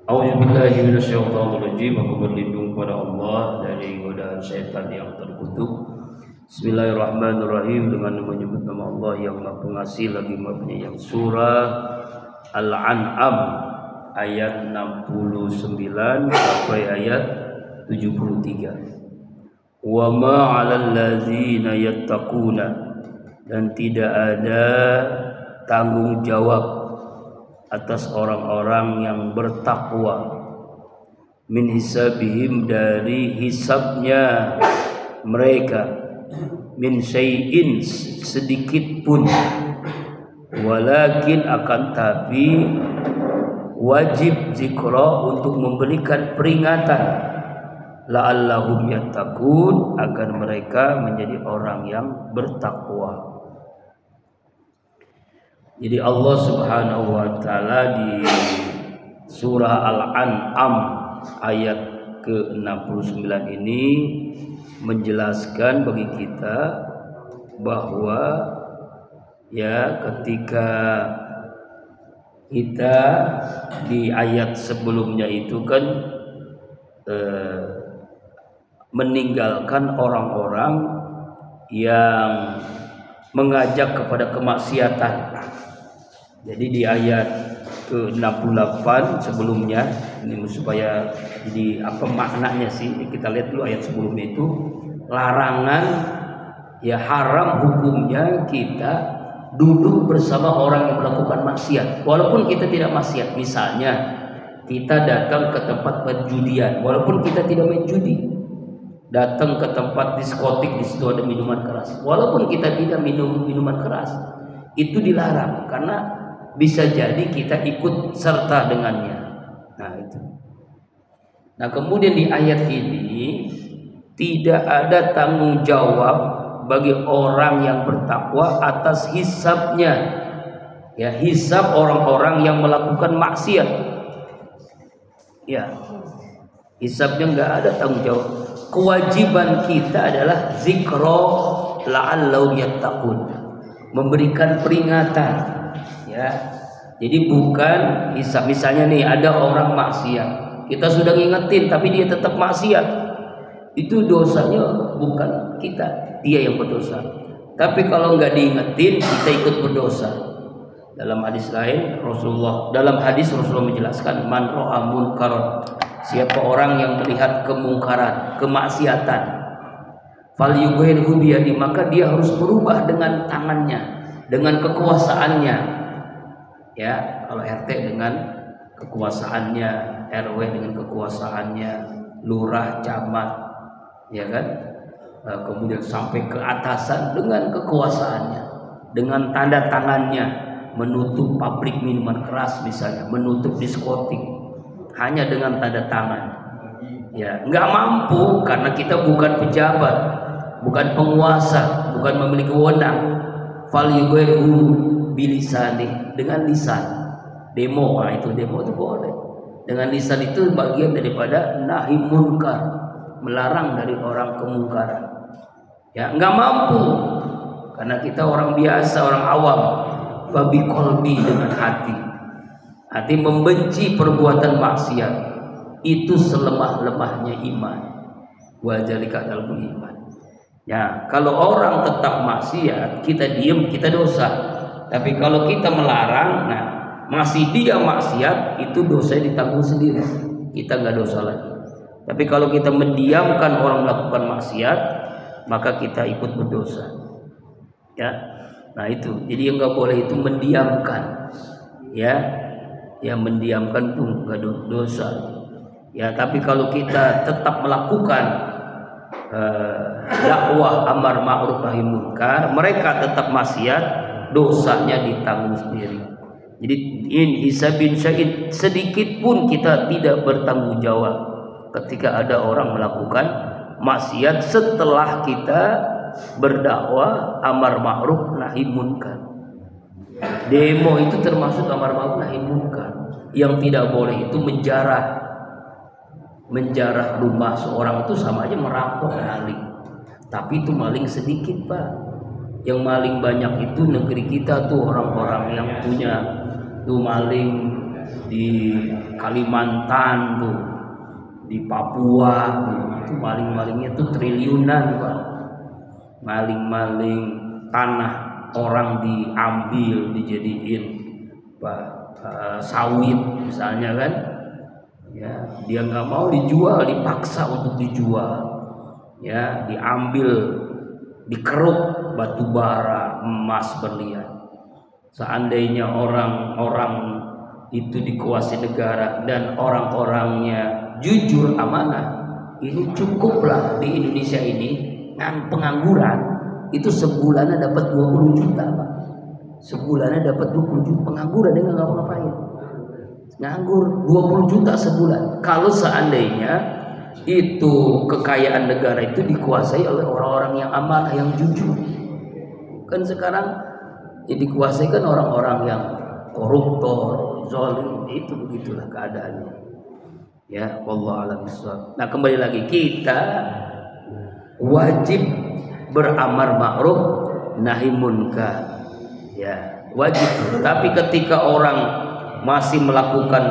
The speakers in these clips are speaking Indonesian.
A'udzubillahi minasyaitonirrajim. Aku berlindung pada Allah dari godaan syaitan yang terkutuk. Bismillahirrahmanirrahim. Dengan menyebut nama Allah yang Maha Pengasih lagi Maha Penyayang. Surah Al-An'am ayat 69 sampai ayat 73. Wa ma 'alal ladzina yattaquna, dan tidak ada tanggung jawab atas orang-orang yang bertakwa, min hisabihim, dari hisabnya mereka, min syai'in, sedikit pun, walakin, akan tapi, wajib zikra, untuk memberikan peringatan, la'allahum yattaqun, agar mereka menjadi orang yang bertakwa. Jadi Allah Subhanahu wa taala di surah Al-An'am ayat ke-69 ini menjelaskan bagi kita bahwa ya ketika kita di ayat sebelumnya itu kan meninggalkan orang-orang yang mengajak kepada kemaksiatan. Jadi di ayat ke-68 sebelumnya ini supaya jadi apa maknanya sih, kita lihat dulu ayat sebelumnya itu larangan, ya haram hukumnya kita duduk bersama orang yang melakukan maksiat walaupun kita tidak maksiat. Misalnya kita datang ke tempat perjudian walaupun kita tidak main judi, datang ke tempat diskotik, di situ ada minuman keras walaupun kita tidak minum minuman keras, itu dilarang karena bisa jadi kita ikut serta dengannya. Nah itu. Nah kemudian di ayat ini tidak ada tanggung jawab bagi orang yang bertakwa atas hisabnya, ya hisab orang-orang yang melakukan maksiat. Ya, hisabnya nggak ada tanggung jawab. Kewajiban kita adalah zikra la'allahu yattaqun, memberikan peringatan. Ya, jadi bukan hisab. Misalnya nih ada orang maksiat, kita sudah ngingetin tapi dia tetap maksiat, itu dosanya bukan kita, dia yang berdosa. Tapi kalau nggak diingetin kita ikut berdosa. Dalam hadis lain dalam hadis Rasulullah menjelaskan, man ra'a munkaran, siapa orang yang melihat kemungkaran, kemaksiatan, falyughayyirhu biyadihi, maka dia harus berubah dengan tangannya, dengan kekuasaannya. Ya, kalau RT dengan kekuasaannya, RW dengan kekuasaannya, lurah, camat, ya kan, kemudian sampai ke atasan dengan kekuasaannya, dengan tanda tangannya, menutup pabrik minuman keras misalnya, menutup diskotik, hanya dengan tanda tangan. Ya, nggak mampu karena kita bukan pejabat, bukan penguasa, bukan memiliki wewenang. Falyughayyirhu bilisani, dengan lisan. Demo, nah itu demo itu boleh. Dengan lisan itu bagian daripada nahi munkar, melarang dari orang kemungkaran. Ya, nggak mampu karena kita orang biasa, orang awam. Babi qalbi, dengan hati. Hati membenci perbuatan maksiat. Itu selemah-lemahnya iman. Wa dzalika dalam iman. Ya, kalau orang tetap maksiat, kita diam, kita dosa. Tapi kalau kita melarang, nah masih dia maksiat, itu dosa ditanggung sendiri, kita nggak dosa lagi. Tapi kalau kita mendiamkan orang melakukan maksiat, maka kita ikut berdosa. Ya, nah itu. Jadi yang nggak boleh itu mendiamkan, ya, yang mendiamkan tuh nggak dosa. Ya, tapi kalau kita tetap melakukan dakwah amar ma'ruf nahi munkar, mereka tetap maksiat, dosanya ditanggung sendiri. Jadi in hisabin syait, sedikit pun kita tidak bertanggung jawab ketika ada orang melakukan maksiat setelah kita berdakwah amar ma'ruf nahi munkar. Demo itu termasuk amar ma'ruf nahi munkar. Yang tidak boleh itu menjarah rumah seorang, itu sama aja merampok, maling. Tapi itu maling sedikit, Pak. Yang maling banyak itu negeri kita tuh, orang-orang yang punya tuh maling di Kalimantan tuh, di Papua tuh, itu maling-malingnya tuh triliunan Pak. Maling-maling tanah orang diambil, dijadiin sawit misalnya kan, ya dia nggak mau dijual, dipaksa untuk dijual, ya diambil, dikeruk batu bara, emas, berlian. Seandainya orang-orang itu dikuasai negara dan orang-orangnya jujur amanah, ini cukuplah di Indonesia ini pengangguran itu sebulannya dapat 20 juta Pak. Sebulannya dapat 20 juta, pengangguran dia nggak ngapa-ngapain, nganggur 20 juta sebulan. Kalau seandainya itu kekayaan negara itu dikuasai oleh orang-orang yang amanah, yang jujur. Kan sekarang dikuasai kan orang-orang yang koruptor, zalim, itu begitulah keadaannya. Ya, wallahu a'lam bishawab. Nah, kembali lagi, kita wajib beramar ma'ruf nahi munkar. Ya, wajib. Tapi ketika orang masih melakukan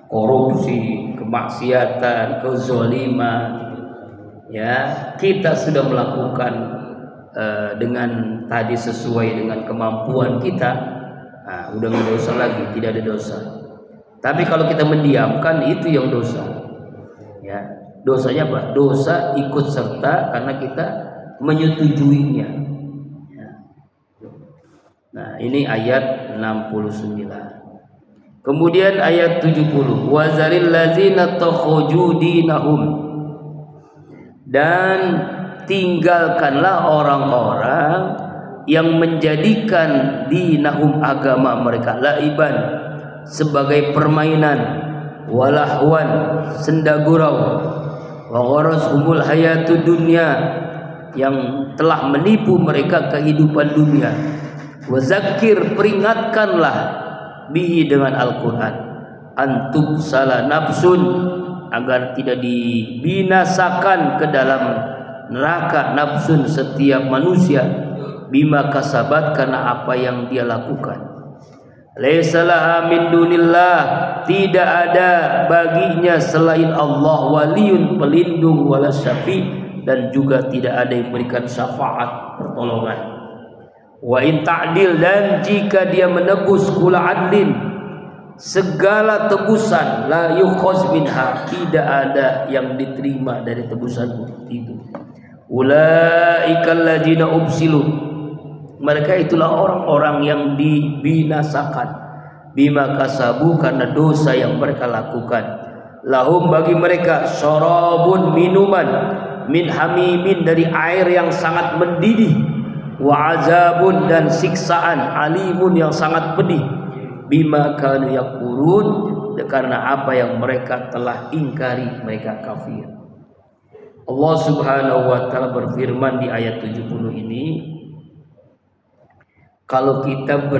korupsi, kemaksiatan, kezaliman, ya, kita sudah melakukan dengan tadi sesuai dengan kemampuan kita, nah, udah nggak dosa lagi, tidak ada dosa. Tapi kalau kita mendiamkan, itu yang dosa. Ya, dosanya apa? Dosa ikut serta karena kita menyetujuinya. Ya. Nah, ini ayat 69. Kemudian ayat 70, wazaril ladzina takhuju dinahum, dan tinggalkanlah orang-orang yang menjadikan dinahum agama mereka laiban sebagai permainan, walahwan senda gurau, wa gharashumul hayatud dunya yang telah menipu mereka kehidupan dunia, wa zakir peringatkanlah bihi dengan Al-Quran, antum salah nafsun agar tidak dibinasakan ke dalam neraka nafsun setiap manusia, bima kasabat karena apa yang dia lakukan. Laisalaha min dunillah, tidak ada baginya selain Allah waliyun pelindung wala syafi, dan juga tidak ada yang memberikan syafaat pertolongan. Wa in ta'dil, dan jika dia menebus kula adlin segala tebusan, la yukhaz minha, tidak ada yang diterima dari tebusan itu. Ulaikal ladzina ubsilu, mereka itulah orang-orang yang dibinasakan, bima kasabu karena dosa yang mereka lakukan. Lahum bagi mereka syarabun minuman, min hamimin dari air yang sangat mendidih, wa azabun dan siksaan, alimun yang sangat pedih, bima kanu yakfurun karena apa yang mereka telah ingkari, mereka kafir. Allah Subhanahu wa taala berfirman di ayat 70 ini, kalau kita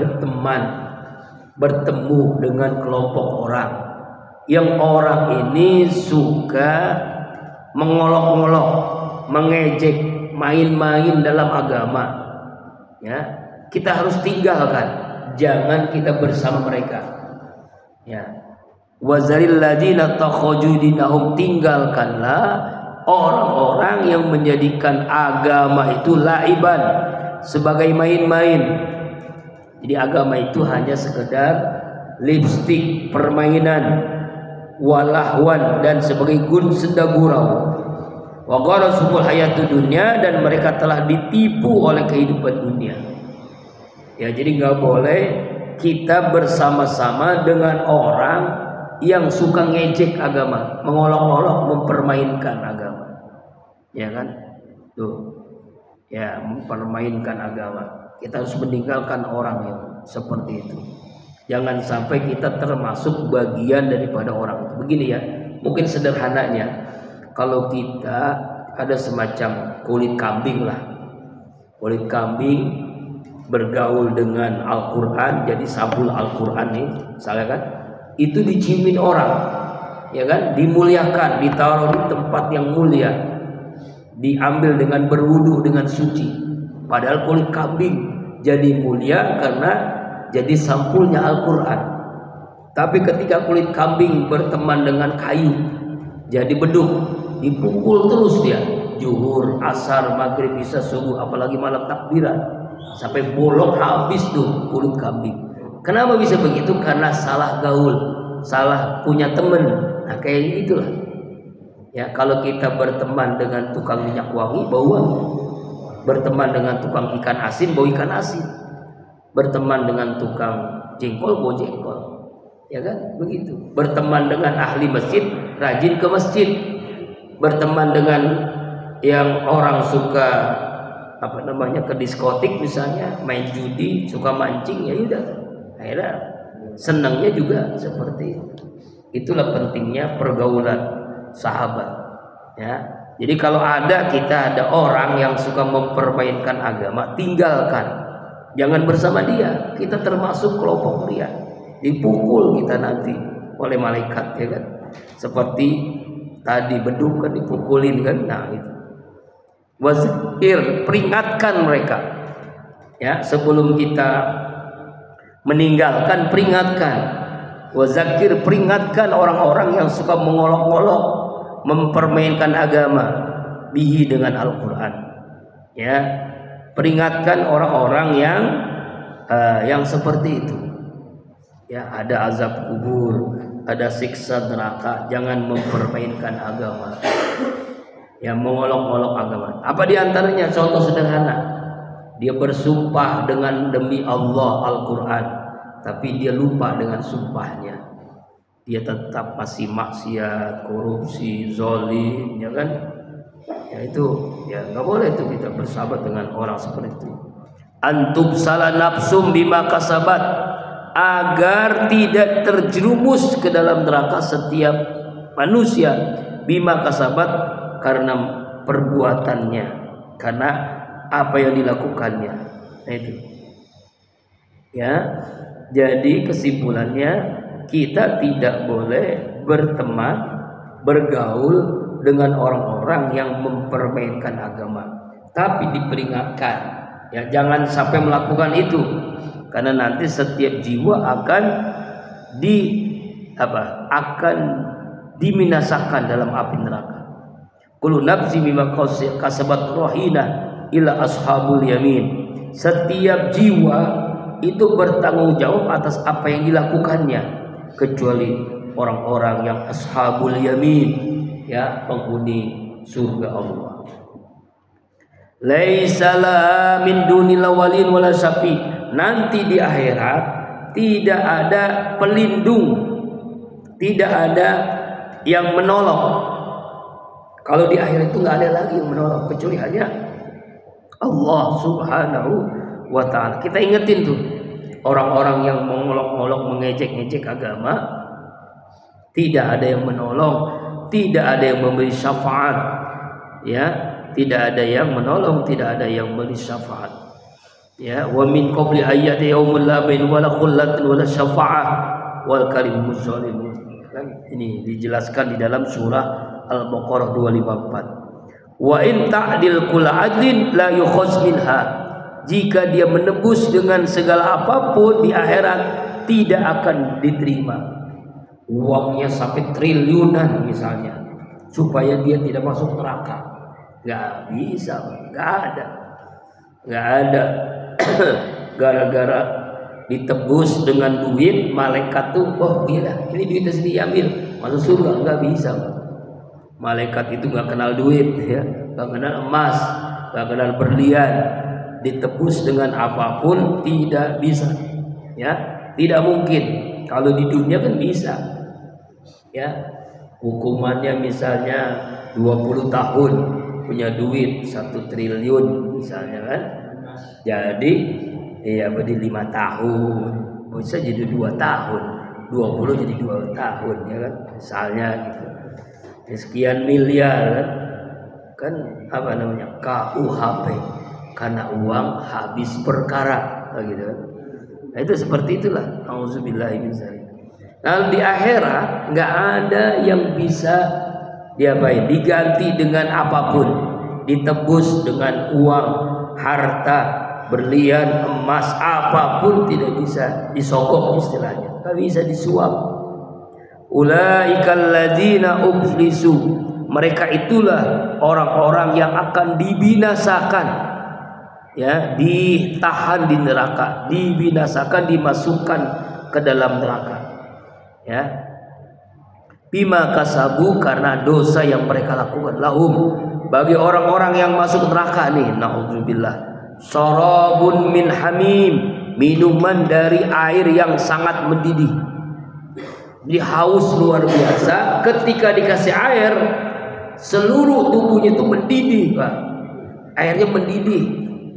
bertemu dengan kelompok orang yang orang ini suka mengolok-olok, mengejek, main-main dalam agama, ya, kita harus tinggalkan, jangan kita bersama mereka. Ya, wazaril ladzina takhuju dinahum, tinggalkanlah orang-orang yang menjadikan agama itu laiban, sebagai main-main. Jadi agama itu hanya sekedar lipstik, permainan, walahwan, dan sebagai gun senda gurau. Wa gharasumul hayatud dunya, dan mereka telah ditipu oleh kehidupan dunia. Ya, jadi nggak boleh kita bersama-sama dengan orang yang suka ngejek agama, mengolok-olok, mempermainkan agama. Ya kan? Tuh. Ya, mempermainkan agama. Kita harus meninggalkan orang yang seperti itu. Jangan sampai kita termasuk bagian daripada orang itu. Begini ya, mungkin sederhananya, kalau kita ada semacam kulit kambing lah, kulit kambing bergaul dengan Al-Quran, jadi sampul Al-Quran nih, misalnya kan, itu diciumin orang, ya kan, dimuliakan, ditaruh di tempat yang mulia, diambil dengan berwudu dengan suci. Padahal kulit kambing jadi mulia karena jadi sampulnya Al-Quran. Tapi ketika kulit kambing berteman dengan kayu jadi beduk, dipukul terus dia, zuhur, asar, maghrib, isya, subuh, apalagi malam takbiran, sampai bolong habis tuh kulit kambing. Kenapa bisa begitu? Karena salah gaul, salah punya temen. Nah kayak itulah ya. Kalau kita berteman dengan tukang minyak wangi, bau wangi. Berteman dengan tukang ikan asin, bau ikan asin. Berteman dengan tukang jengkol, bau jengkol. Ya kan begitu. Berteman dengan ahli masjid, rajin ke masjid. Berteman dengan yang orang suka ke diskotik misalnya, main judi, suka mancing, ya udah akhirnya senangnya juga seperti itu. Itulah pentingnya pergaulan sahabat ya. Jadi kalau ada orang yang suka mempermainkan agama, tinggalkan, jangan bersama dia. Kita termasuk kelompok dia, dipukul kita nanti oleh malaikat ya kan, seperti tadi beduk kan dipukulin kan. Nah itu wazir, peringatkan mereka ya, sebelum kita meninggalkan, peringatkan. Wazakir, peringatkan orang-orang yang suka mengolok-olok, mempermainkan agama, bihi, dengan Al-Quran ya. Peringatkan orang-orang yang seperti itu ya. Ada azab kubur, ada siksa neraka. Jangan mempermainkan agama ya, mengolok-olok agama. Apa diantaranya? Contoh sederhana, dia bersumpah demi Allah Al-Quran, tapi dia lupa dengan sumpahnya. Dia tetap masih maksiat, korupsi, zalim, ya kan? Ya itu, ya nggak boleh itu kita bersahabat dengan orang seperti itu. Antub salah nafsum bima kasabat, agar tidak terjerumus ke dalam neraka setiap manusia, bima kasabat, karena perbuatannya, karena apa yang dilakukannya. Nah itu ya. Jadi kesimpulannya, kita tidak boleh berteman, bergaul dengan orang-orang yang mempermainkan agama. Tapi diperingatkan ya, jangan sampai melakukan itu, karena nanti setiap jiwa akan diminasakan dalam api neraka. Kullu nafsi mimma kasabat rahina ila ashabul yamin. Setiap jiwa itu bertanggung jawab atas apa yang dilakukannya, kecuali orang-orang yang ashabul yamin ya, penghuni surga Allah. Laisa la min dunil awalin wala syafi. Nanti di akhirat tidak ada pelindung, tidak ada yang menolong. Kalau di akhirat itu nggak ada lagi yang menolong kecuali hanya Allah Subhanahu wa ta'ala. Kita ingetin tuh orang-orang yang mengolok-olok, mengejek-ngejek agama, tidak ada yang menolong, tidak ada yang memberi syafaat ya, tidak ada yang menolong, tidak ada yang memberi syafaat ya. Wa min qabli ayati yaumul la bain wala qullatin wala syafa'ah wal kalimuz zalimun. Ini dijelaskan di dalam surah Al-Baqarah 254. Wa in ta'dil kul adlin la yukhaz minha. Jika dia menebus dengan segala apapun di akhirat, tidak akan diterima. Uangnya sampai triliunan misalnya, supaya dia tidak masuk neraka, nggak bisa, nggak ada. Gara-gara ditebus dengan duit, malaikat tuh, oh iya, ini duitnya sendiri ambil, masuk surga, nggak bisa. Malaikat itu nggak kenal duit ya, nggak kenal emas, nggak kenal berlian. Ditebus dengan apapun tidak bisa ya, tidak mungkin. Kalau di dunia kan bisa ya, hukumannya misalnya 20 tahun, punya duit 1 triliun misalnya kan, jadi ya berarti 5 tahun, bisa jadi 2 tahun, 20 jadi 2 tahun ya kan, misalnya gitu. Sekian miliar kan apa namanya, KUHP, karena uang habis perkara gitu kan. Nah itu seperti itulah. Auzubillahi min dzalik. Nah di akhirat nggak ada yang bisa diapain, diganti dengan apapun, ditebus dengan uang, harta berlian, emas, apapun tidak bisa disogok istilahnya, nggak bisa disuap. Ulaikal ladzina ublisu, mereka itulah orang-orang yang akan dibinasakan, ya, ditahan di neraka, dibinasakan, dimasukkan ke dalam neraka, ya. Bima kasabu, karena dosa yang mereka lakukan. Lahum, bagi orang-orang yang masuk neraka nih, naudzubillah, syarabun min hamim, minuman dari air yang sangat mendidih. Jadi haus luar biasa, ketika dikasih air seluruh tubuhnya itu mendidih, Pak. Airnya mendidih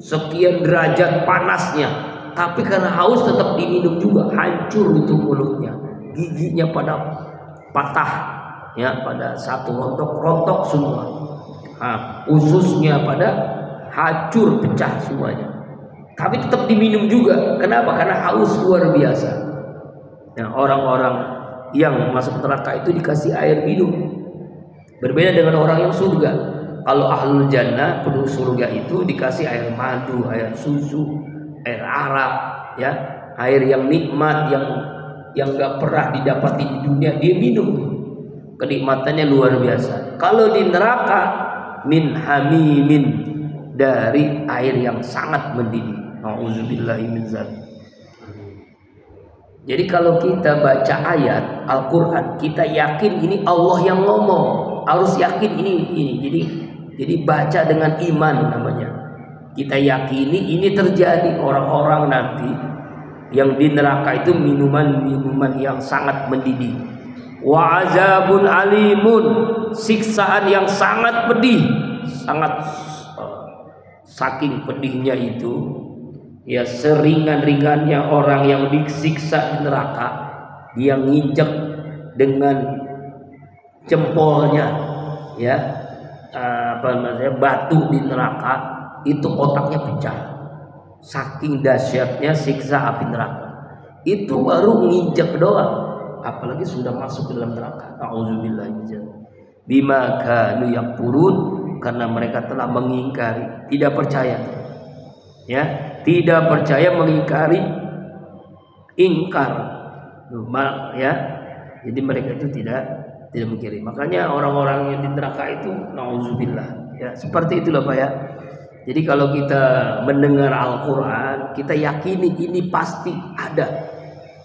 sekian derajat panasnya, tapi karena haus tetap diminum juga, hancur itu mulutnya, giginya pada patah, ya, pada satu rontok-rontok semua. Ususnya pada hancur, pecah semuanya. Tapi tetap diminum juga. Kenapa? Karena haus luar biasa. Nah, orang-orang yang masuk neraka itu dikasih air minum. Berbeda dengan orang yang surga. Kalau ahlul jannah, penduduk surga itu dikasih air madu, air susu, air arak, ya, air yang nikmat, yang nggak pernah didapati di dunia, dia minum. Kenikmatannya luar biasa. Kalau di neraka, min hamimin, dari air yang sangat mendidih. Nauzubillahi min dzalik. Jadi kalau kita baca ayat Al-Quran, kita yakin ini Allah yang ngomong, harus yakin ini. Jadi baca dengan iman namanya. Kita yakini ini terjadi. Orang-orang nanti yang di neraka itu minuman-minuman yang sangat mendidih. Wa azabun alimun, siksaan yang sangat pedih, sangat saking pedihnya itu, ya, seringan-ringannya orang yang disiksa di neraka, dia nginjek dengan jempolnya, ya, batu di neraka, itu otaknya pecah. Saking dahsyatnya siksa api neraka. Itu baru nginjek doang, apalagi sudah masuk ke dalam neraka. Nauzubillahi min dzalik. Bima kanu yakfurun, karena mereka telah mengingkari, tidak percaya, ya, tidak percaya, mengingkari, ingkar, ya. Jadi mereka itu tidak mengingkari. Makanya orang-orang yang di neraka itu, nauzubillah, ya, seperti itulah Pak, ya. Jadi kalau kita mendengar Al-Quran, kita yakini ini pasti ada,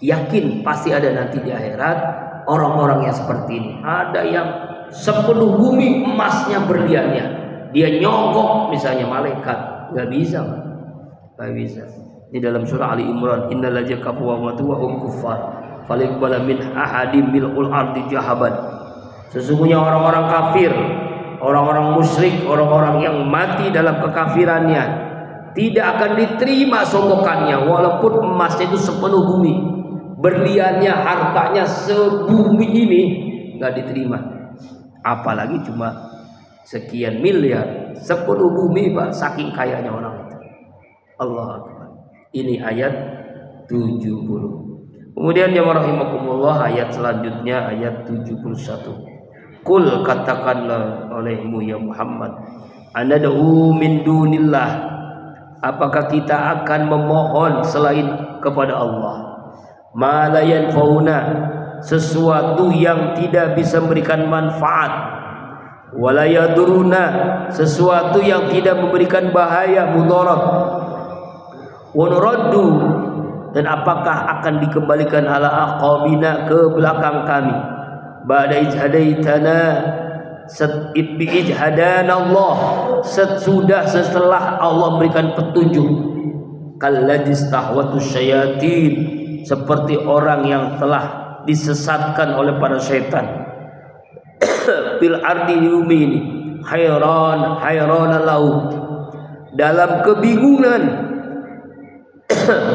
yakin pasti ada nanti di akhirat orang-orang yang seperti ini. Ada yang sepenuh bumi emasnya, berliannya, dia nyogok misalnya malaikat, nggak bisa, nggak bisa. Ini dalam surah Ali Imran, innal ladzina kafaru wa matu wa hum kuffar faliqbala min ahadim mil'ul ardi jahaban. Sesungguhnya orang-orang kafir, orang-orang musyrik, orang-orang yang mati dalam kekafirannya, tidak akan diterima sogokannya, walaupun emasnya itu sepenuh bumi, berliannya, hartanya sebumi ini, nggak diterima. Apalagi cuma sekian miliar, sepenuh bumi, Pak, saking kayanya orang itu. Allah Akbar. Ini ayat 70. Kemudian ya rahimakumullah, ayat selanjutnya ayat 71. Kul, katakanlah olehmu ya Muhammad, anad'u min dunillah, apakah kita akan memohon selain kepada Allah, ma la yanfa'una, sesuatu yang tidak bisa memberikan manfaat, wala yaduruna, sesuatu yang tidak memberikan bahaya, mudarat, wa nuraddu, dan apakah akan dikembalikan ala aqabina, ke belakang kami, ba'da ijhadaitana, Allah, setelah Allah memberikan petunjuk, kalladzi stahwatus syayatin, seperti orang yang telah disesatkan oleh para syaitan, fil ardi, di bumi ini, hayran lahu, dalam kebingungan,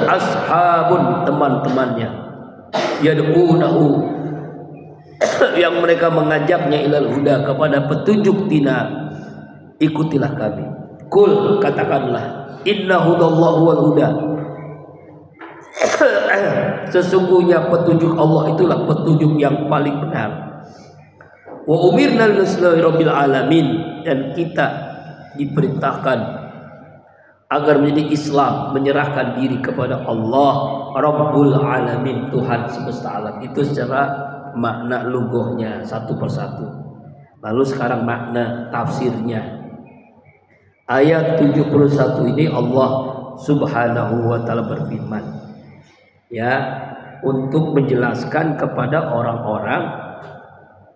ashabun, teman-temannya, yad'unahu, yang mereka mengajaknya, ilal huda, kepada petunjuk, tina, ikutilah kami. Kul, katakanlah, inna hudallahu wal huda, sesungguhnya petunjuk Allah itulah petunjuk yang paling benar. Wa umirna lillahi rabbil alamin, dan kita diperintahkan agar menjadi Islam, menyerahkan diri kepada Allah Rabbul Alamin, Tuhan semesta alam. Itu secara makna lughahnya satu persatu. Lalu sekarang makna tafsirnya. Ayat 71 ini Allah Subhanahu wa taala berfirman, ya, untuk menjelaskan kepada orang-orang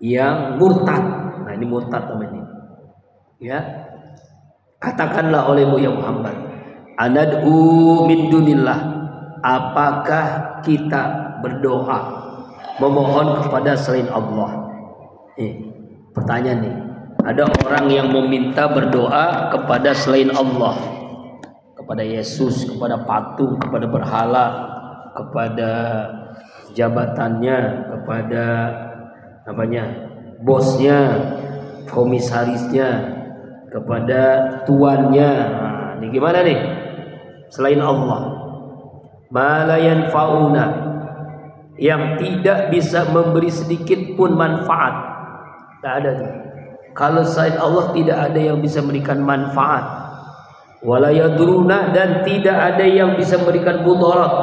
yang murtad. Nah, ini murtad namanya. Ya. Katakanlah olehmu ya Muhammad, anad'u min dunillah, apakah kita berdoa memohon kepada selain Allah? Pertanyaan nih, ada orang yang meminta berdoa kepada selain Allah, kepada Yesus, kepada patung, kepada berhala, kepada jabatannya, kepada bosnya, komisarisnya, kepada tuannya. Nah, ini gimana nih? Selain Allah, ma la yanfa'una, yang tidak bisa memberi sedikit pun manfaat. Tak ada nih. Kalau selain Allah tidak ada yang bisa memberikan manfaat. Wala yadruna, dan tidak ada yang bisa memberikan mudarat,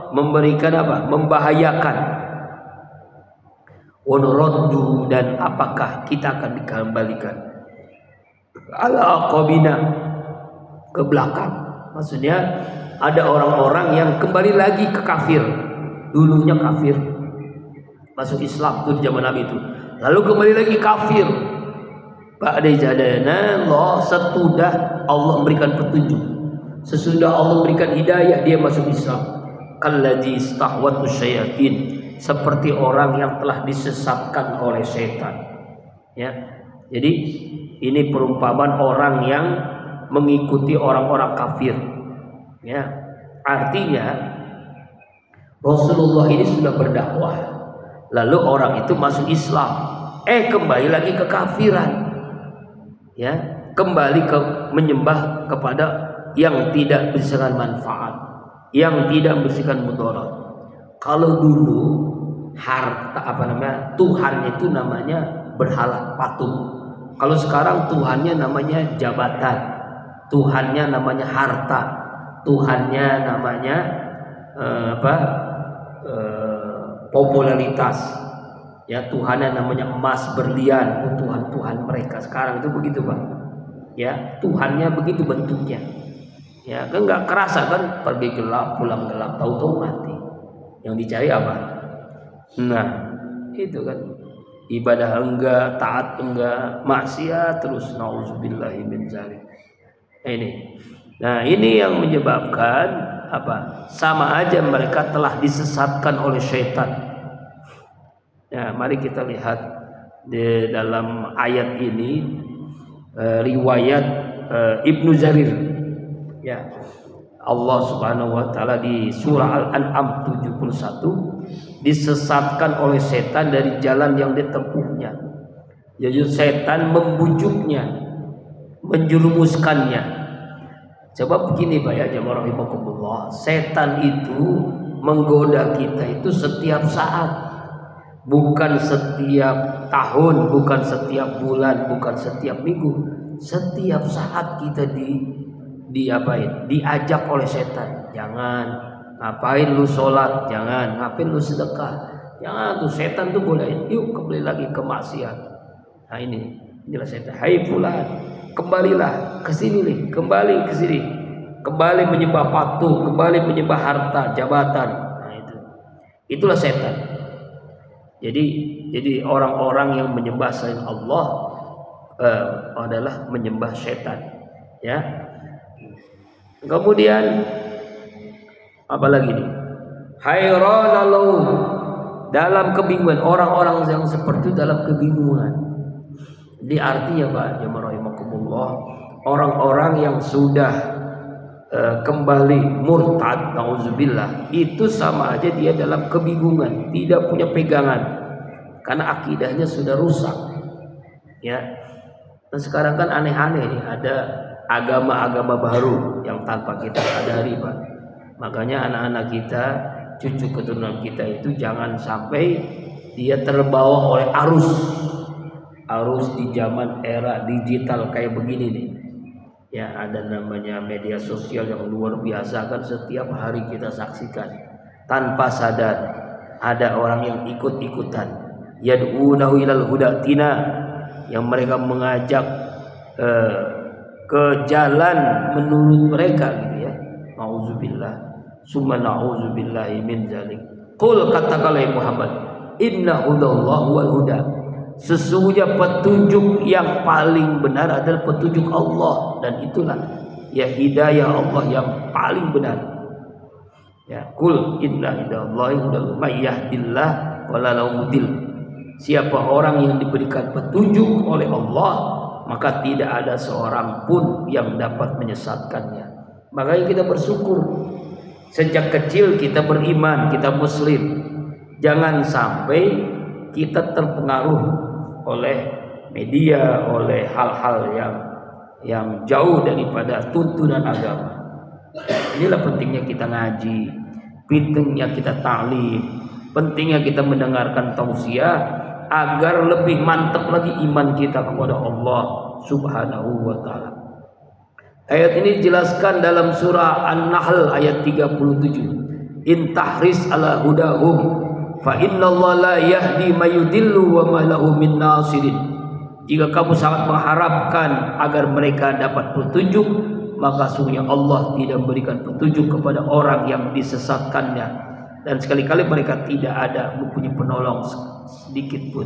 memberikan apa? Membahayakan. Wa nuraddu, dan apakah kita akan dikembalikan ala aqabina, ke belakang. Maksudnya ada orang-orang yang kembali lagi ke kafir. Dulunya kafir, masuk Islam tuh di zaman Nabi itu, lalu kembali lagi kafir. Ba'da jadana Allah, sesudah Allah memberikan petunjuk, sesudah Allah memberikan hidayah, dia masuk Islam. Kalladzi istahwatu syayatin, seperti orang yang telah disesatkan oleh setan. Ya, jadi ini perumpamaan orang yang mengikuti orang-orang kafir. Ya, artinya Rasulullah ini sudah berdakwah, lalu orang itu masuk Islam, kembali lagi ke kafiran. Ya, kembali ke menyembah kepada yang tidak memberikan manfaat, yang tidak memberikan mudarat. Kalau dulu harta Tuhan itu namanya berhala, patung. Kalau sekarang Tuhannya namanya jabatan, Tuhannya namanya harta, Tuhannya namanya popularitas, ya, Tuhannya namanya emas, berlian. Tuhan mereka sekarang itu begitu, Pak. Ya, Tuhannya begitu bentuknya. Ya, kan nggak kerasa kan, pergi gelap pulang gelap, tahu-tahu mati. Yang dicari apa? Nah, itu kan. Ibadah enggak, taat enggak, maksiat terus, nauzubillahi min dzalik. Ini. Nah, ini yang menyebabkan apa? Sama aja mereka telah disesatkan oleh syaitan. Ya, mari kita lihat di dalam ayat ini riwayat Ibnu Jarir. Ya. Allah Subhanahu wa taala di surah Al-An'am 71 disesatkan oleh setan dari jalan yang ditempuhnya. Jadi setan membujuknya, menjerumuskannya. Coba begini Pak ya, jamaah rahimakumullah, setan itu menggoda kita itu setiap saat, bukan setiap tahun, bukan setiap bulan, bukan setiap minggu, setiap saat kita diajak oleh setan. Jangan, ngapain lu sholat, jangan, ngapain lu sedekah, jangan, tuh setan tuh boleh, yuk kembali lagi ke maksiat. Nah ini jelas setan, hai fulan, kembalilah ke sini nih, kembali ke sini, kembali menyembah patung, kembali menyembah harta, jabatan. Nah itulah setan. Jadi orang-orang yang menyembah selain Allah adalah menyembah setan. Ya. Kemudian apalagi nih? Hayranalu, dalam kebingungan, orang-orang yang seperti itu dalam kebingungan. Di artinya Pak, jamaah rahimakumullah, orang-orang yang sudah kembali murtad, nauzubillah, itu sama aja dia dalam kebingungan, tidak punya pegangan karena akidahnya sudah rusak. Ya. Nah, sekarang kan aneh-aneh nih, ada agama-agama baru yang tanpa kita sadari, Pak. Makanya anak-anak kita, cucu keturunan kita itu jangan sampai dia terbawa oleh arus di zaman era digital kayak begini nih. Ya, ada namanya media sosial yang luar biasa kan, setiap hari kita saksikan tanpa sadar ada orang yang ikut-ikutan yad'unahu ilal hudatina, yang mereka mengajak ke jalan menurut mereka gitu ya. Nauzubillah, summa nauzubillahi min dzalik. Qul, katakanlah Muhammad, inna hudallahu wal huda, sesungguhnya petunjuk yang paling benar adalah petunjuk Allah, dan itulah ya hidayah Allah yang paling benar. Ya, kul inna hidallahi hudal may yahdillah wala mudil. Siapa orang yang diberikan petunjuk oleh Allah, maka tidak ada seorang pun yang dapat menyesatkannya. Makanya kita bersyukur sejak kecil kita beriman, kita muslim. Jangan sampai kita terpengaruh oleh media, oleh hal-hal yang jauh daripada tuntunan agama. Inilah pentingnya kita ngaji, pentingnya kita ta'lim, pentingnya kita mendengarkan tausiah agar lebih mantap lagi iman kita kepada Allah Subhanahu wa taala. Ayat ini dijelaskan dalam surah An-Nahl ayat 37. In tahris ala hudahum fa innallaha la yahdi may yudillu wa ma lahu min nasirin. Jika kamu sangat mengharapkan agar mereka dapat petunjuk, maka sungguhnya Allah tidak memberikan petunjuk kepada orang yang disesatkannya, dan sekali-kali mereka tidak ada mempunyai penolong sedikit pun.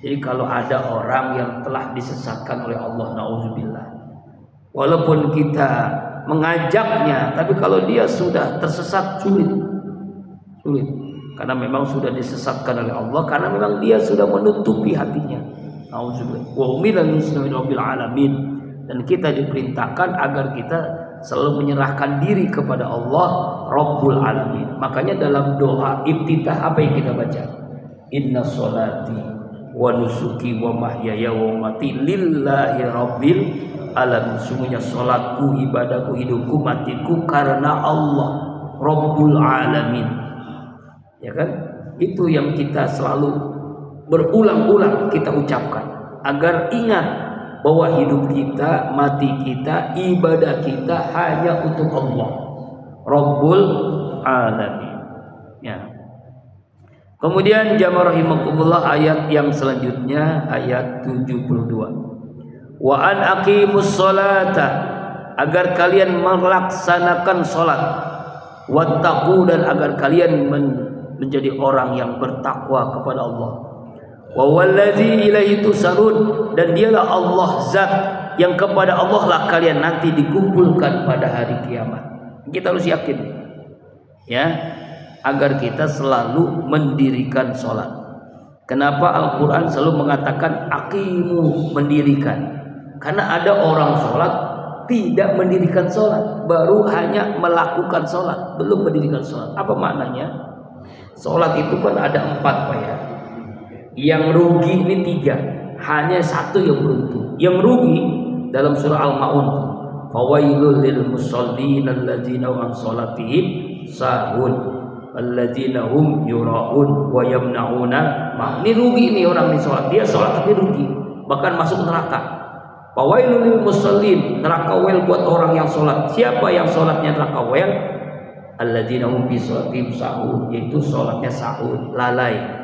Jadi kalau ada orang yang telah disesatkan oleh Allah, nauzubillah, walaupun kita mengajaknya, tapi kalau dia sudah tersesat sulit, karena memang sudah disesatkan oleh Allah, karena memang dia sudah menutupi hatinya. Nauzubillah. Wa umirna nuslimin rabbil alamin, dan kita diperintahkan agar kita selalu menyerahkan diri kepada Allah Rabbul Alamin. Makanya dalam doa iftitah apa yang kita baca? Inna sholati wa nusuki wa mahyaya wa mati lillahi rabbil alamin. Sungguhnya sholatku, ibadahku, hidupku, matiku karena Allah Rabbul Alamin. Ya kan? Itu yang kita selalu berulang-ulang kita ucapkan agar ingat bahwa hidup kita, mati kita, ibadah kita hanya untuk Allah Rabbul Alamin. Ya. Kemudian jamaah rahimakumullah, ayat yang selanjutnya ayat 72. Wa an aqimus sholata, agar kalian melaksanakan salat, wattaqu, dan agar kalian menjadi orang yang bertakwa kepada Allah. Wa wallazi ilaihi tusarun, dan dialah Allah zat yang kepada Allah lah kalian nanti dikumpulkan pada hari kiamat. Kita harus yakin ya, agar kita selalu mendirikan sholat. Kenapa Al-Quran selalu mengatakan aqimu, mendirikan? Karena ada orang sholat tidak mendirikan sholat, baru hanya melakukan sholat, belum mendirikan sholat. Apa maknanya? Sholat itu kan ada 4 Pak ya. Yang rugi ini 3, hanya 1 yang beruntung. Yang rugi dalam surah Al-Maun, fawailul lil musallin alladzina an sholatihim sahun alladzina hum yura'un wa yamna'una. Ini rugi, ini orang di sholat, dia sholat tapi rugi, bahkan masuk neraka. Fawailul lil musallin, neraka wel buat orang yang sholat. Siapa yang sholatnya neraka wel? Alladzina hum bi sholatihim sahun, yaitu sholatnya sahun, lalai.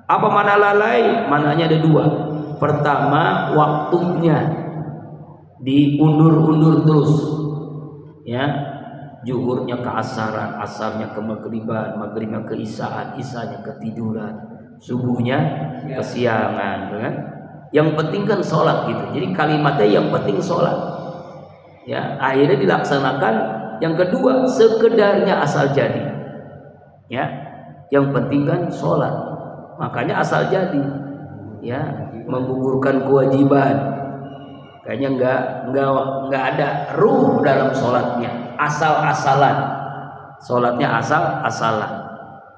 Apa mana lalai? Mananya ada 2. Pertama, waktunya diundur-undur terus. Ya, zuhurnya ke asaran, asarnya ke maghriban, maghribnya ke isaan, isanya ketiduran, subuhnya kesiangan, kan? Yang penting kan sholat gitu. Jadi kalimatnya yang penting sholat. Ya, akhirnya dilaksanakan. Yang kedua, sekedarnya asal jadi. Ya, yang penting kan sholat. Makanya asal jadi, ya, menggugurkan kewajiban. Kayaknya nggak ada ruh dalam sholatnya, asal-asalan. Sholatnya asal-asalan.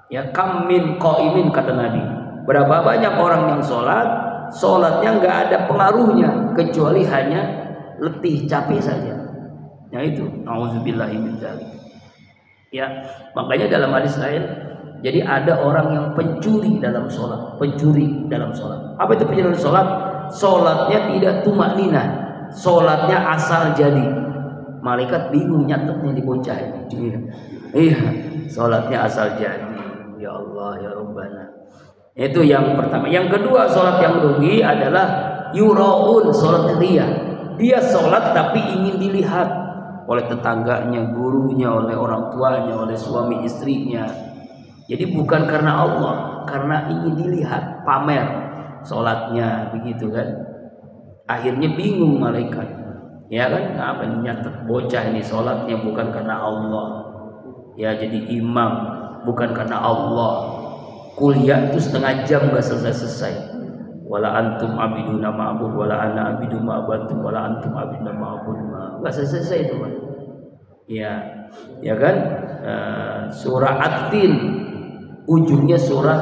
Ya, kam min qaimin, kata Nabi. Berapa banyak orang yang sholatnya nggak ada pengaruhnya kecuali hanya letih, capek saja. Ya itu, nauzubillahi min dzalik. Ya, makanya dalam hadis lain, jadi ada orang yang pencuri dalam sholat. Pencuri dalam sholat. Apa itu pencuri dalam sholat? Sholatnya tidak tumakninah. sholatnya asal jadi. Malaikat bingung nyatetnya di bocah ini. Iya, sholatnya asal jadi. Ya Allah, ya Rabbana. Itu yang pertama. Yang kedua, sholat yang rugi adalah yuraun, sholat ria. Dia sholat tapi ingin dilihat oleh tetangganya, gurunya, oleh orang tuanya, oleh suami istrinya. Jadi bukan karena Allah, karena ingin dilihat, pamer sholatnya, begitu kan. Akhirnya bingung malaikat, ya kan, apa nyatet bocah ini sholatnya bukan karena Allah, ya jadi imam bukan karena Allah. Kuliah itu setengah jam gak selesai-selesai. Wala antum abiduna ma'bud wala ana abidu ma'budum wala antum abiduna ma'bud, gak selesai itu kan. Ya kan, surah At-Tin ujungnya surah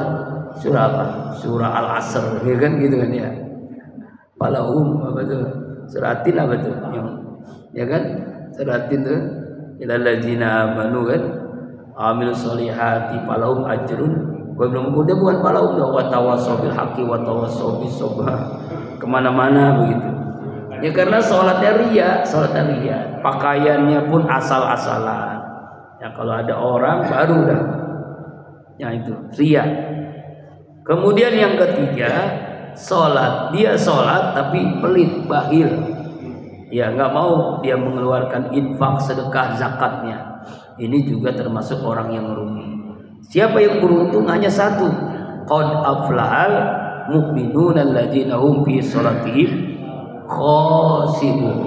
apa? Surah Al-Asr, ya kan gitu kan ya. Palahum apa tuh? Surah At-Tin apa tuh? Ya kan? Surah At-Tin tuh ilal ladzina amanu kan amilus solihati palahum ajrun. Udah bukan palahum, wa tawassaw bil haqqi wa tawassaw bis sabr. Kemana-mana begitu. Ya karena sholatnya ria, pakaiannya pun asal-asalan. Ya kalau ada orang baru dah. Ya itu ria. Kemudian yang ketiga, dia sholat tapi pelit, bakhil. Ya nggak mau dia mengeluarkan infak, sedekah, zakatnya. Ini juga termasuk orang yang merugi. Siapa yang beruntung? Hanya satu. Qad aflahal mu'minun alladzina hum fi shalatihim khashi'un.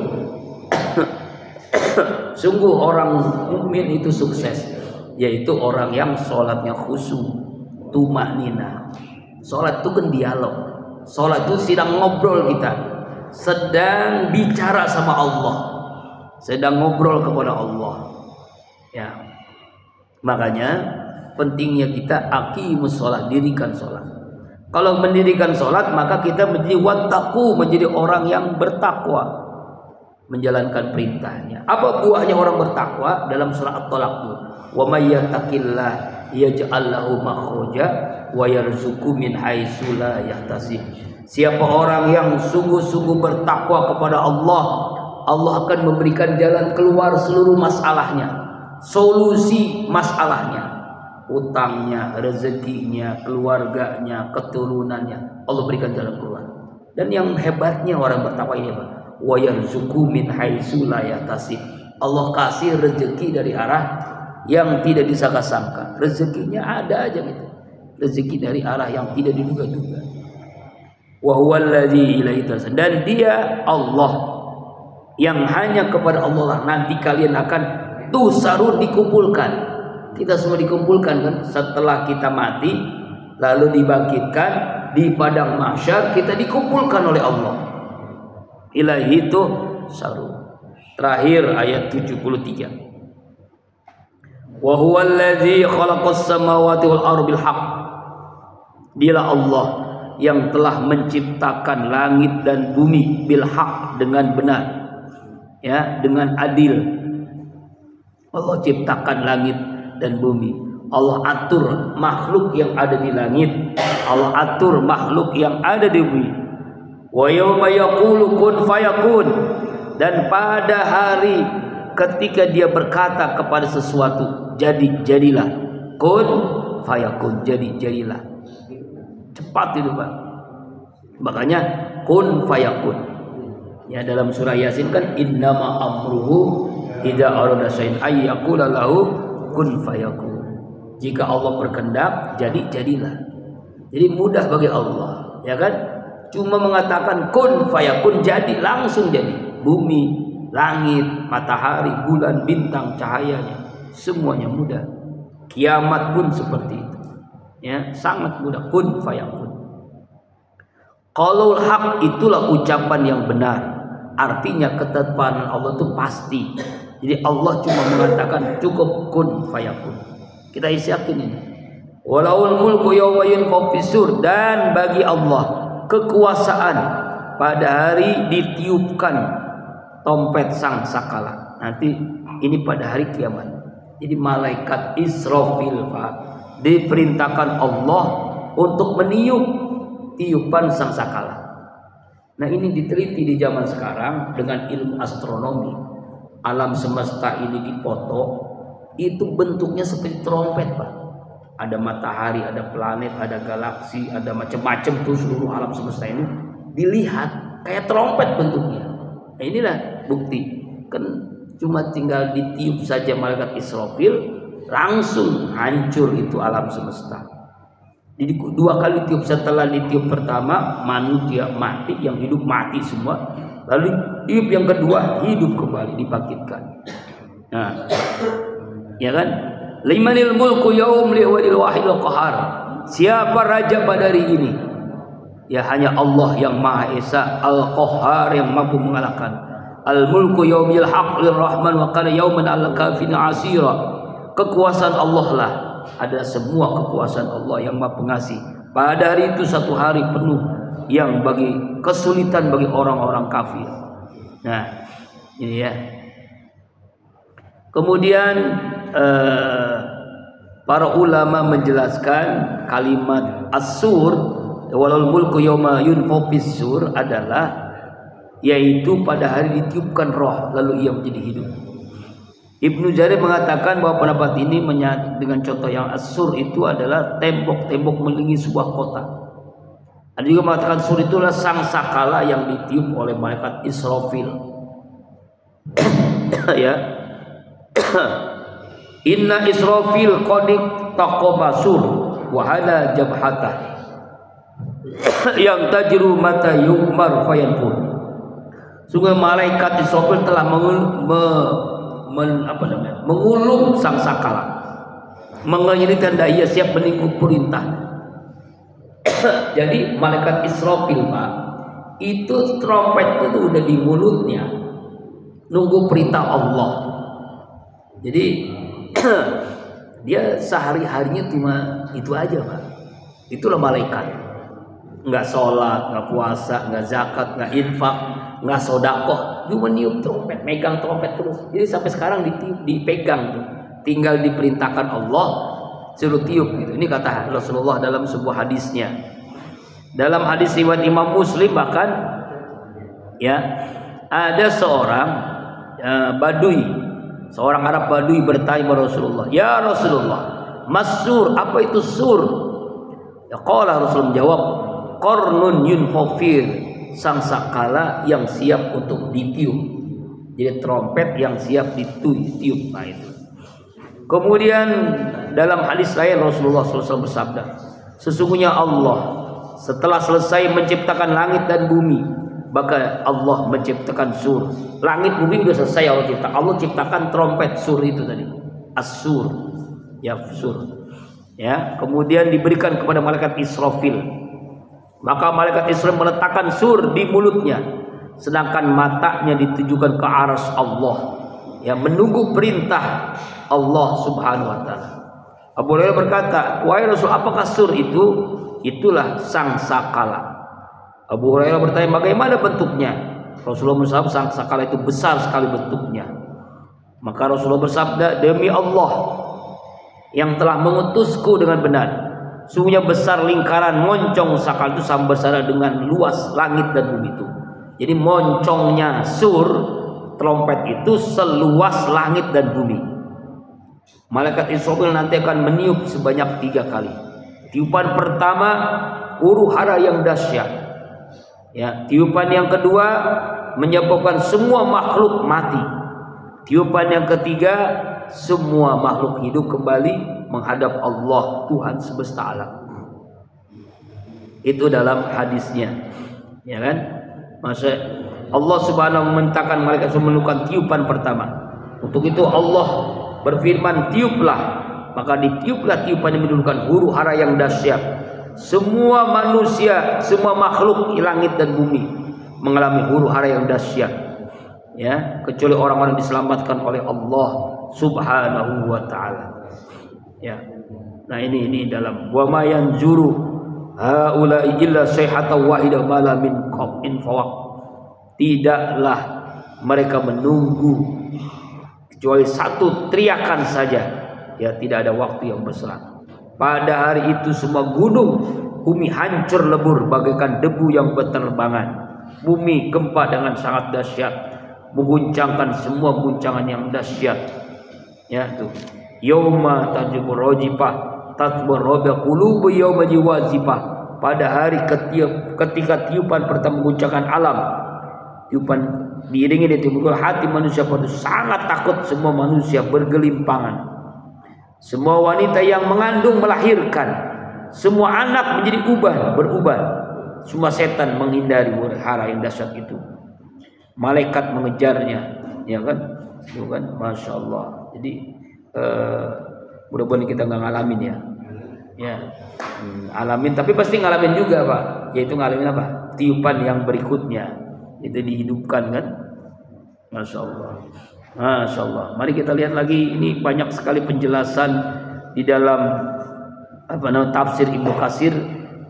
Sungguh orang mukmin itu sukses, yaitu orang yang sholatnya khusyuk, tumanina. Sholat itu kan dialog. Sholat itu sedang ngobrol kita, sedang bicara sama Allah, sedang ngobrol kepada Allah. Ya, makanya pentingnya kita aqimus sholat, dirikan sholat. Kalau mendirikan sholat maka kita menjadi wattaqu, menjadi orang yang bertakwa, menjalankan perintahnya. Apa buahnya orang bertakwa? Dalam surah At-Talaq, wa may yattaqillah yaj'al lahu makhraja wa yarzuqhu min haitsu la yahtasib. Siapa orang yang sungguh-sungguh bertakwa kepada Allah, Allah akan memberikan jalan keluar seluruh masalahnya, solusi masalahnya, utangnya, rezekinya, keluarganya, keturunannya. Allah berikan jalan keluar. Dan yang hebatnya orang bertakwa ini apa? Wa yarzuqhu min haitsu la yahtasib. Allah kasih rezeki dari arah yang tidak disangka-sangka. Rezekinya ada aja gitu. Rezeki dari arah yang tidak diduga-duga. Wa huwal ladzi ilaihi tasad. Dan dia Allah yang hanya kepada Allah lah nanti kalian akan tusarun, dikumpulkan. Kita semua dikumpulkan kan setelah kita mati, lalu dibangkitkan di padang mahsyar, kita dikumpulkan oleh Allah. Ilahi itu saru. Terakhir ayat 73. Wa huwal ladzi khalaqas samawati wal arda bil haqq. Dialah Allah yang telah menciptakan langit dan bumi bil haqq, dengan benar. Ya, dengan adil. Allah ciptakan langit dan bumi. Allah atur makhluk yang ada di langit, Allah atur makhluk yang ada di bumi. Wa yauma yaqulu kun fayakun. Dan pada hari ketika dia berkata kepada sesuatu, jadilah. Kun fayakun, jadilah. Cepat itu Pak. Makanya kun fayakun. Ya, dalam surah Yasin kan innama amruhu idza arada syai'an ay yaqula lahu kun fayakun. Jika Allah berkehendak, jadilah. Jadi mudah bagi Allah, ya kan? Cuma mengatakan kun fayakun, jadi, langsung jadi. Bumi, langit, matahari, bulan, bintang, cahayanya, semuanya mudah. Kiamat pun seperti itu. Ya, sangat mudah. Kun fayakun. Qaulul haq, itulah ucapan yang benar. Artinya ketetapan Allah itu pasti. Jadi Allah cuma mengatakan cukup kun fayakun. Kita isi yakin ini. Walaul mulku yawma yunfakhu fis-sur. Dan bagi Allah kekuasaan pada hari ditiupkan tompet sang sakala. Nanti ini pada hari kiamat. Jadi malaikat Israfil Pak diperintahkan Allah untuk meniup tiupan sang sakala. Nah, ini diteliti di zaman sekarang dengan ilmu astronomi. Alam semesta ini dipoto, itu bentuknya seperti trompet, Pak. Ada matahari, ada planet, ada galaksi, ada macam-macam tuh, seluruh alam semesta ini dilihat kayak trompet bentuknya. Nah, inilah bukti. Kan cuma tinggal ditiup saja malaikat Israfil, langsung hancur itu alam semesta. Jadi 2 kali tiup. Setelah ditiup pertama, manusia mati, yang hidup mati semua. Lalu tiup yang kedua, hidup kembali, dibangkitkan. Nah, ya kan? Limanil mulku yaum liwalil wahidil qahar. Siapa raja pada hari ini? Ya, hanya Allah yang Maha Esa, Al-Qahhar, yang mampu mengalahkan. Al-mulku yaumil haqqir rahman wa kana yauman al-kafina asira. Kekuasaan Allah lah. Ada semua kekuasaan Allah yang Maha Pengasih. Pada hari itu satu hari penuh yang bagi kesulitan bagi orang-orang kafir. Nah, ini ya. Kemudian para ulama menjelaskan kalimat as-sur walal mulku yauma yunfakhu fis-sur adalah yaitu pada hari ditiupkan roh lalu ia menjadi hidup. Ibnu Jarir mengatakan bahwa pendapat ini dengan contoh yang as-sur itu adalah tembok-tembok mengelilingi sebuah kota. Ada juga mengatakan sur itulah sang sakala yang ditiup oleh malaikat Israfil. Ya. Inna Israfil qadik taqama sur wa hada jabhatah yang tajru mata yumar fayanfur. Sungguh malaikat Israfil telah mengulung sang sakala, menginginkan ia siap menunggu perintah. Jadi malaikat Israfil, Pak, itu trompet itu udah di mulutnya, nunggu perintah Allah. Jadi dia sehari-harinya cuma itu aja, Pak. Itulah malaikat. Nggak sholat, nggak puasa, nggak zakat, nggak infak, nggak sodakoh, cuma niup trompet, megang trompet terus. Jadi sampai sekarang dipegang tuh. Tinggal diperintahkan Allah suruh tiup gitu. Ini kata Rasulullah dalam sebuah hadisnya. Dalam hadis riwayat Imam Muslim bahkan ya ada seorang badui, seorang Arab badui bertanya kepada Rasulullah, "Ya Rasulullah, masur, apa itu sur?" Ya qala Rasul menjawab, "Qarnun yunfafir, sang sakala yang siap untuk ditiup." Jadi trompet yang siap ditiup. Nah itu. Kemudian dalam hadis lain Rasulullah SAW bersabda, sesungguhnya Allah setelah selesai menciptakan langit dan bumi, maka Allah menciptakan sur. Langit bumi sudah selesai Allah cipta. Allah ciptakan trompet sur itu tadi, as-sur, ya sur. Ya, kemudian diberikan kepada malaikat Israfil. Maka malaikat Israfil meletakkan sur di mulutnya, sedangkan matanya ditujukan ke arsy Allah, ya menunggu perintah Allah Subhanahu wa taala. Abu Hurairah berkata, "Wahai Rasul, apakah sur itu?" Itulah sang sakala. Abu Hurairah bertanya, "Bagaimana bentuknya?" Rasulullah bersabda, "Sang sakala itu besar sekali bentuknya." Maka Rasulullah bersabda, "Demi Allah yang telah mengutusku dengan benar, sungguhnya besar lingkaran moncong sakala itu sama besar dengan luas langit dan bumi itu." Jadi moncongnya sur trompet itu seluas langit dan bumi. Malaikat Israfil nanti akan meniup sebanyak 3 kali. Tiupan pertama huru hara yang dahsyat. Ya, tiupan yang kedua menyebabkan semua makhluk mati. Tiupan yang ketiga semua makhluk hidup kembali menghadap Allah Tuhan semesta alam. Itu dalam hadisnya. Ya kan? Masa Allah Subhanahu memerintahkan malaikat melakukan tiupan pertama. Untuk itu Allah berfirman, "Tiuplah." Maka ditiuplah tiupan yang menimbulkan huru hara yang dahsyat. Semua manusia, semua makhluk langit dan bumi mengalami huru hara yang dahsyat. Ya, kecuali orang-orang diselamatkan oleh Allah Subhanahu wa taala. Ya. Nah, ini dalam wa ma yanzuru haula illa sayhata wahida mala min qafin fawaq. Tidaklah mereka menunggu kecuali satu teriakan saja. Ya, tidak ada waktu yang berselang. Pada hari itu semua gunung bumi hancur lebur bagaikan debu yang berterbangan. Bumi gempa dengan sangat dahsyat, mengguncangkan semua guncangan yang dahsyat. Ya tuh. Yauma tajibur rajifah tasbur rabbul qulub yauma jiwazifah. Pada hari ketika tiupan pertama mengguncangkan alam, tiupan diiringi dari tiupan hati manusia pada sangat takut, semua manusia bergelimpangan. Semua wanita yang mengandung melahirkan, semua anak menjadi beruban. Semua setan menghindari hara yang dahsyat itu. Malaikat mengejarnya, ya kan? Itu kan, masya Allah. Jadi mudah-mudahan kita nggak ngalamin ya. Ya, alamin, tapi pasti ngalamin juga Pak. Yaitu ngalamin apa? Tiupan yang berikutnya itu dihidupkan kan? Masya Allah. Masya Allah. Mari kita lihat lagi, ini banyak sekali penjelasan di dalam tafsir Ibnu Katsir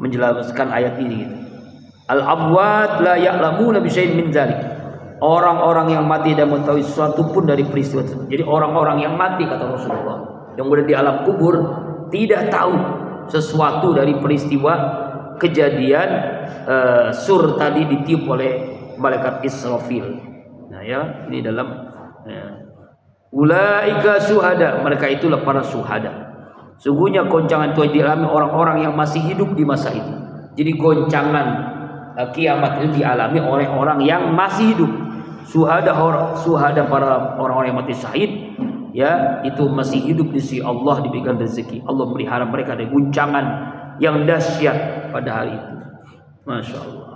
menjelaskan ayat ini. Gitu. Al-amwat la ya'lamuna bi syai'in min dzalik. Orang-orang yang mati tidak mengetahui sesuatu pun dari peristiwa tersebut. Jadi orang-orang yang mati, kata Rasulullah, yang berada di alam kubur tidak tahu sesuatu dari peristiwa kejadian sur tadi ditiup oleh malaikat Israfil. Nah ya, ini dalam ulaika syuhada, mereka itulah para syuhada. Sungguhnya goncangan itu dialami orang-orang yang masih hidup di masa itu. Jadi goncangan kiamat itu dialami oleh orang yang masih hidup. Syuhada para orang-orang yang mati syahid, ya, itu masih hidup di sisi Allah, diberikan rezeki. Allah melihara mereka dari guncangan yang dahsyat pada hari itu. Masya Allah.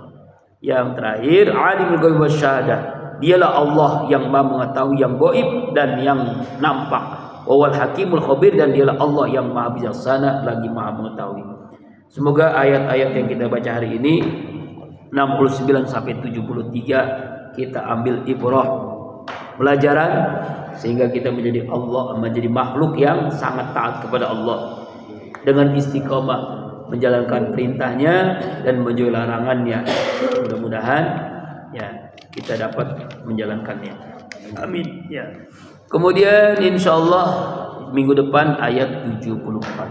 Yang terakhir, alimul ghaib wasyahadah. Dialah Allah yang maha mengetahui yang gaib dan yang nampak. Wal hakimul khabir, dan dialah Allah yang maha bijaksana lagi maha mengetahui. Semoga ayat-ayat yang kita baca hari ini 69 sampai 73 kita ambil ibrah, pelajaran, sehingga kita menjadi makhluk yang sangat taat kepada Allah dengan istiqomah menjalankan perintahnya dan menjauhi larangannya. Mudah-mudahan ya kita dapat menjalankannya. Amin ya. Kemudian insyaallah minggu depan ayat 74.